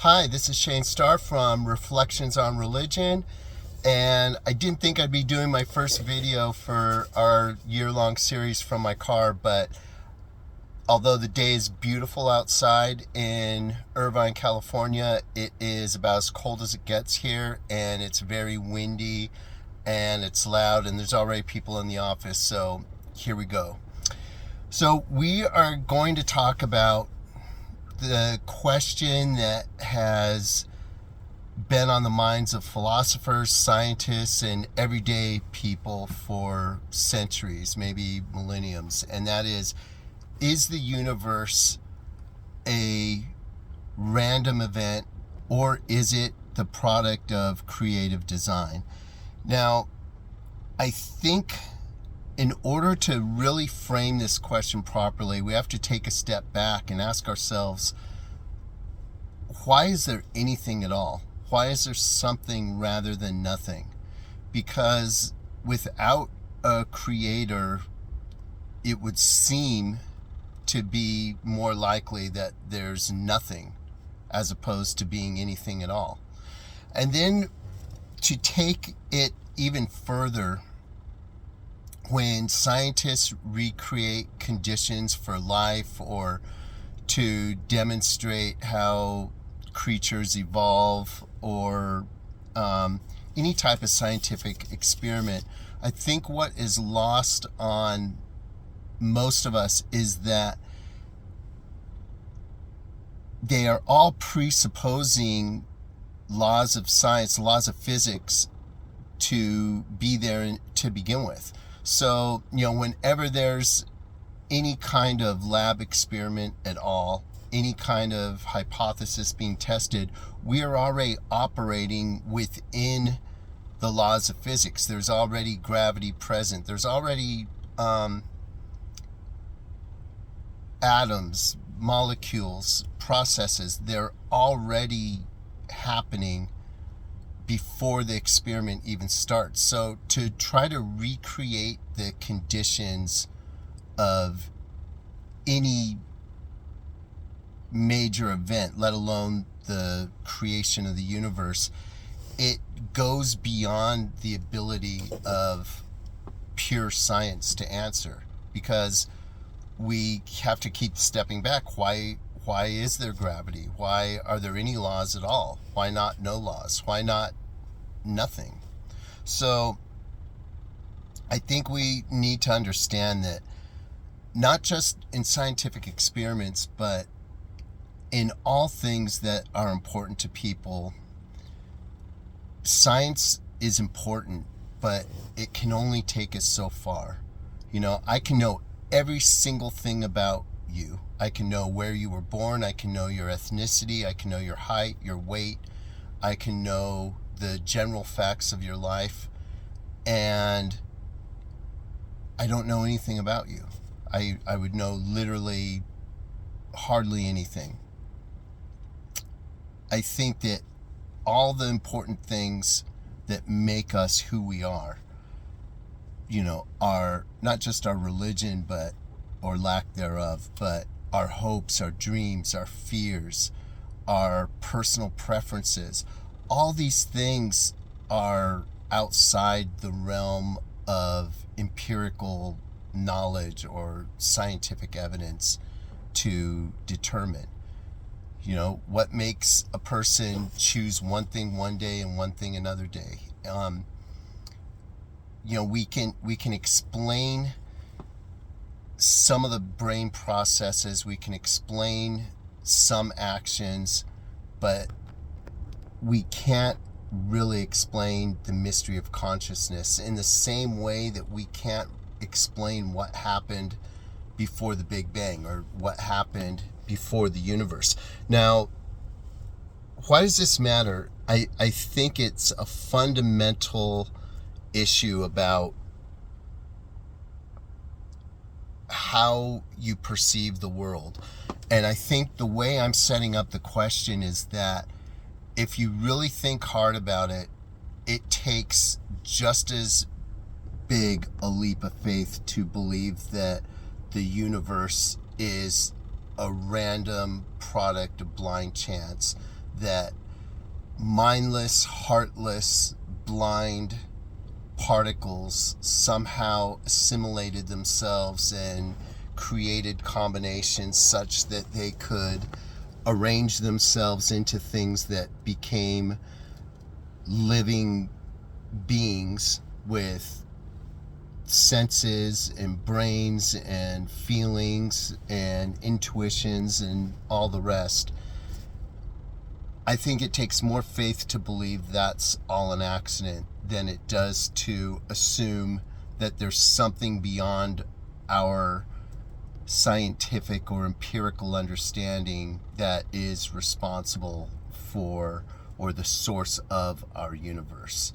Hi, this is Shane Starr from Reflections on Religion, and I didn't think I'd be doing my first video for our year-long series from my car, but although the day is beautiful outside in Irvine, California, it is about as cold as it gets here, and it's very windy, and it's loud, and there's already people in the office, so here we go. So we are going to talk about the question that has been on the minds of philosophers, scientists, and everyday people for centuries, maybe millenniums, and that is the universe a random event, or is it the product of creative design? Now, I think in order to really frame this question properly, we have to take a step back and ask ourselves, why is there anything at all? Why is there something rather than nothing? Because without a creator, it would seem to be more likely that there's nothing as opposed to being anything at all. And then to take it even further, when scientists recreate conditions for life or to demonstrate how creatures evolve or any type of scientific experiment, I think what is lost on most of us is that they are all presupposing laws of science, laws of physics to be there to begin with. So, whenever there's any kind of lab experiment at all, any kind of hypothesis being tested, we are already operating within the laws of physics. There's already gravity present. There's already atoms, molecules, processes. They're already happening before the experiment even starts. So to try to recreate the conditions of any major event, let alone the creation of the universe, it goes beyond the ability of pure science to answer, because we have to keep stepping back. Why is there gravity? Why are there any laws at all? Why not no laws? Why not nothing? So I think we need to understand that not just in scientific experiments, but in all things that are important to people, science is important, but it can only take us so far. I can know every single thing about you. I can know where you were born. I can know your ethnicity. I can know your height, your weight. I can know the general facts of your life. And I don't know anything about you. I would know literally hardly anything. I think that all the important things that make us who we are, are not just our religion, or lack thereof, but our hopes, our dreams, our fears, our personal preferences. All these things are outside the realm of empirical knowledge or scientific evidence to determine. What makes a person choose one thing one day and one thing another day. We can explain some of the brain processes, we can explain some actions, but we can't really explain the mystery of consciousness in the same way that we can't explain what happened before the Big Bang or what happened before the universe. Now, why does this matter? I think it's a fundamental issue about how you perceive the world. And I think the way I'm setting up the question is that if you really think hard about it, it takes just as big a leap of faith to believe that the universe is a random product of blind chance that mindless, heartless, blind particles somehow assimilated themselves and created combinations such that they could arrange themselves into things that became living beings with senses and brains and feelings and intuitions and all the rest. I think it takes more faith to believe that's all an accident than it does to assume that there's something beyond our scientific or empirical understanding that is responsible for or the source of our universe.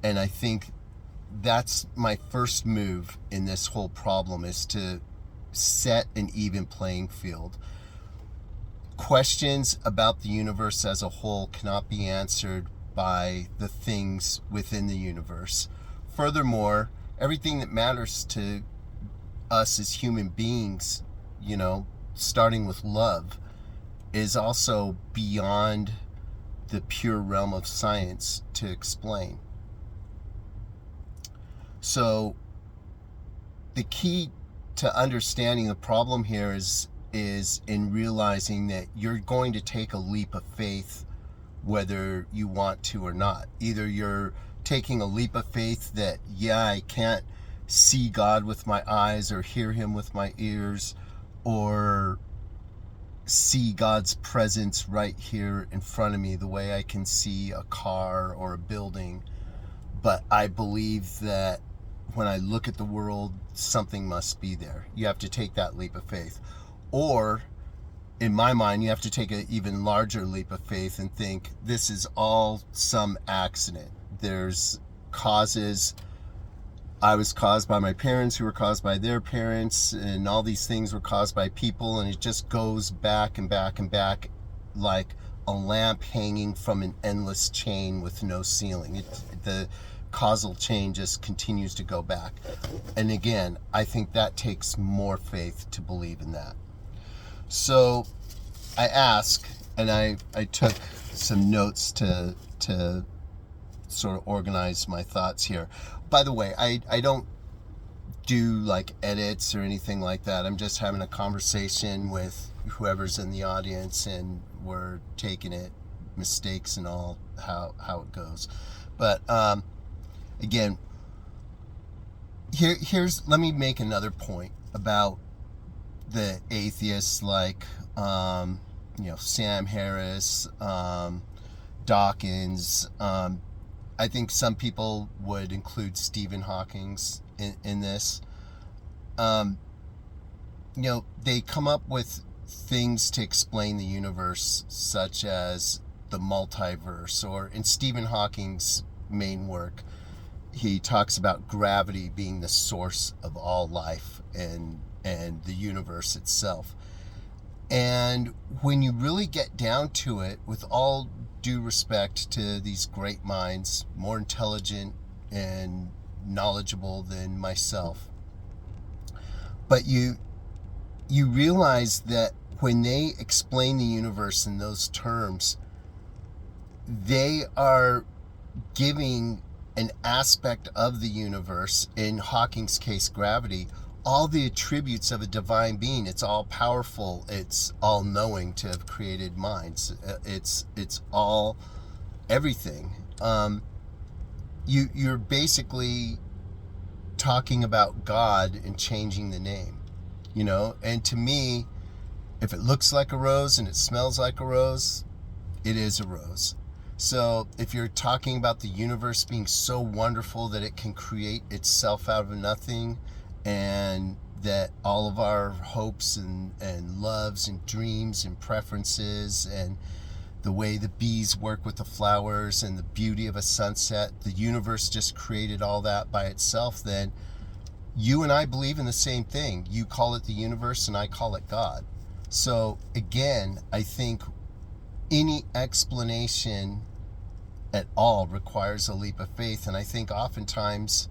And I think that's my first move in this whole problem, is to set an even playing field. Questions about the universe as a whole cannot be answered by the things within the universe. Furthermore, everything that matters to us as human beings, starting with love, is also beyond the pure realm of science to explain. So the key to understanding the problem here is in realizing that you're going to take a leap of faith whether you want to or not. Either you're taking a leap of faith that, I can't see God with my eyes or hear him with my ears or see God's presence right here in front of me the way I can see a car or a building. But I believe that when I look at the world, something must be there. You have to take that leap of faith. Or, in my mind, you have to take an even larger leap of faith and think this is all some accident. There's causes. I was caused by my parents, who were caused by their parents, and all these things were caused by people, and it just goes back and back and back like a lamp hanging from an endless chain with no ceiling. The causal chain just continues to go back. And again, I think that takes more faith to believe in that. So I ask, and I took some notes to sort of organize my thoughts here. By the way, I don't do like edits or anything like that. I'm just having a conversation with whoever's in the audience, and we're taking it, mistakes and all, how it goes. But again, let me make another point about the atheists like Sam Harris, Dawkins. I think some people would include Stephen Hawking in this. They come up with things to explain the universe, such as the multiverse, or in Stephen Hawking's main work, he talks about gravity being the source of all life and the universe itself. And when you really get down to it, with all due respect to these great minds, more intelligent and knowledgeable than myself, but you realize that when they explain the universe in those terms, they are giving an aspect of the universe, in Hawking's case gravity, all the attributes of a divine being. It's all powerful, it's all knowing, to have created minds. It's all everything. You're basically talking about God and changing the name, and to me, if it looks like a rose and it smells like a rose, it is a rose. So if you're talking about the universe being so wonderful that it can create itself out of nothing, and that all of our hopes and loves and dreams and preferences and the way the bees work with the flowers and the beauty of a sunset, the universe just created all that by itself, then you and I believe in the same thing. You call it the universe and I call it God. So again, I think any explanation at all requires a leap of faith. And I think oftentimes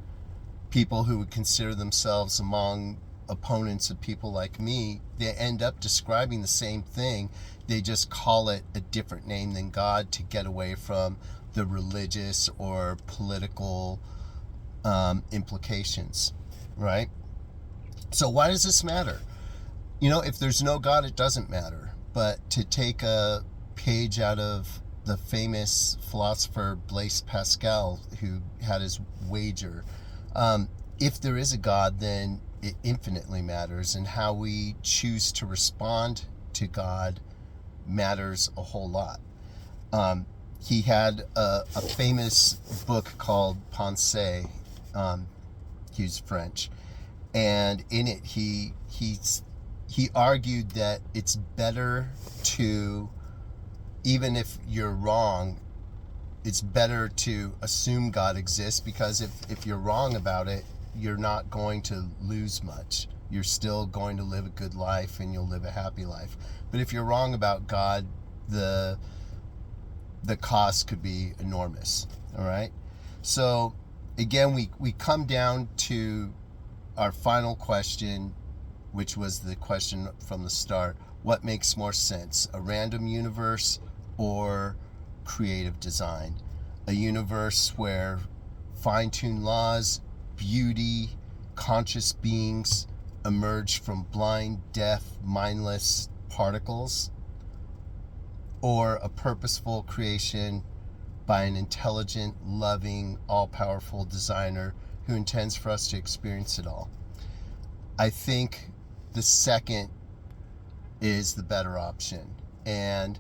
people who would consider themselves among opponents of people like me, they end up describing the same thing. They just call it a different name than God to get away from the religious or political implications, right? So why does this matter? If there's no God, it doesn't matter. But to take a page out of the famous philosopher Blaise Pascal, who had his wager, if there is a God, then it infinitely matters, and how we choose to respond to God matters a whole lot. He had a famous book called Pensée. He's French, and in it he argued that it's better to, even if you're wrong, it's better to assume God exists, because if you're wrong about it, you're not going to lose much. You're still going to live a good life, and you'll live a happy life. But if you're wrong about God, the cost could be enormous. All right? So again, we come down to our final question, which was the question from the start. What makes more sense, a random universe or creative design? A universe where fine-tuned laws, beauty, conscious beings emerge from blind, deaf, mindless particles? Or a purposeful creation by an intelligent, loving, all-powerful designer who intends for us to experience it all? I think the second is the better option. And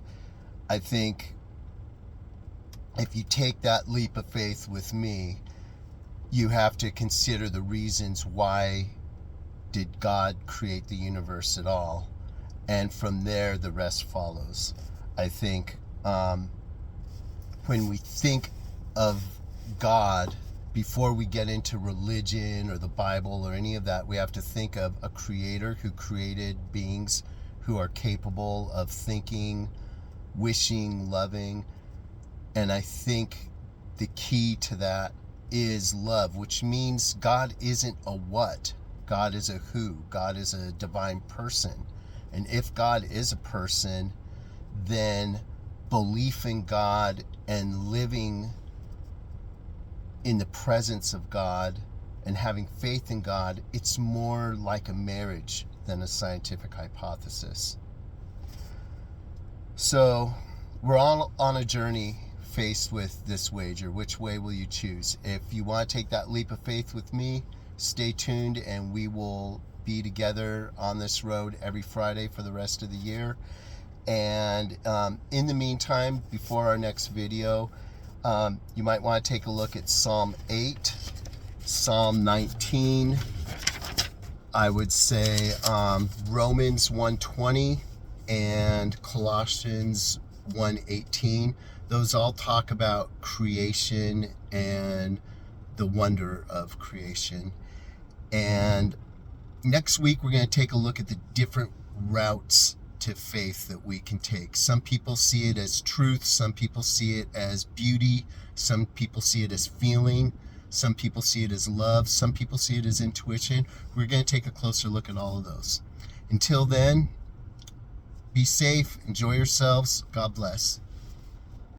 I think if you take that leap of faith with me, you have to consider the reasons why did God create the universe at all. And from there, the rest follows. I think when we think of God, before we get into religion or the Bible or any of that, we have to think of a creator who created beings who are capable of thinking, wishing, loving. And I think the key to that is love, which means God isn't a what. God is a who. God is a divine person. And if God is a person, then belief in God and living in the presence of God and having faith in God, it's more like a marriage than a scientific hypothesis. So we're all on a journey faced with this wager. Which way will you choose? If you want to take that leap of faith with me, stay tuned, and we will be together on this road every Friday for the rest of the year. And in the meantime, before our next video, you might want to take a look at Psalm 8, Psalm 19, I would say Romans 1:20, and Colossians 1:18. Those all talk about creation and the wonder of creation. And next week, we're going to take a look at the different routes to faith that we can take. Some people see it as truth. Some people see it as beauty. Some people see it as feeling. Some people see it as love. Some people see it as intuition. We're going to take a closer look at all of those. Until then, be safe. Enjoy yourselves. God bless.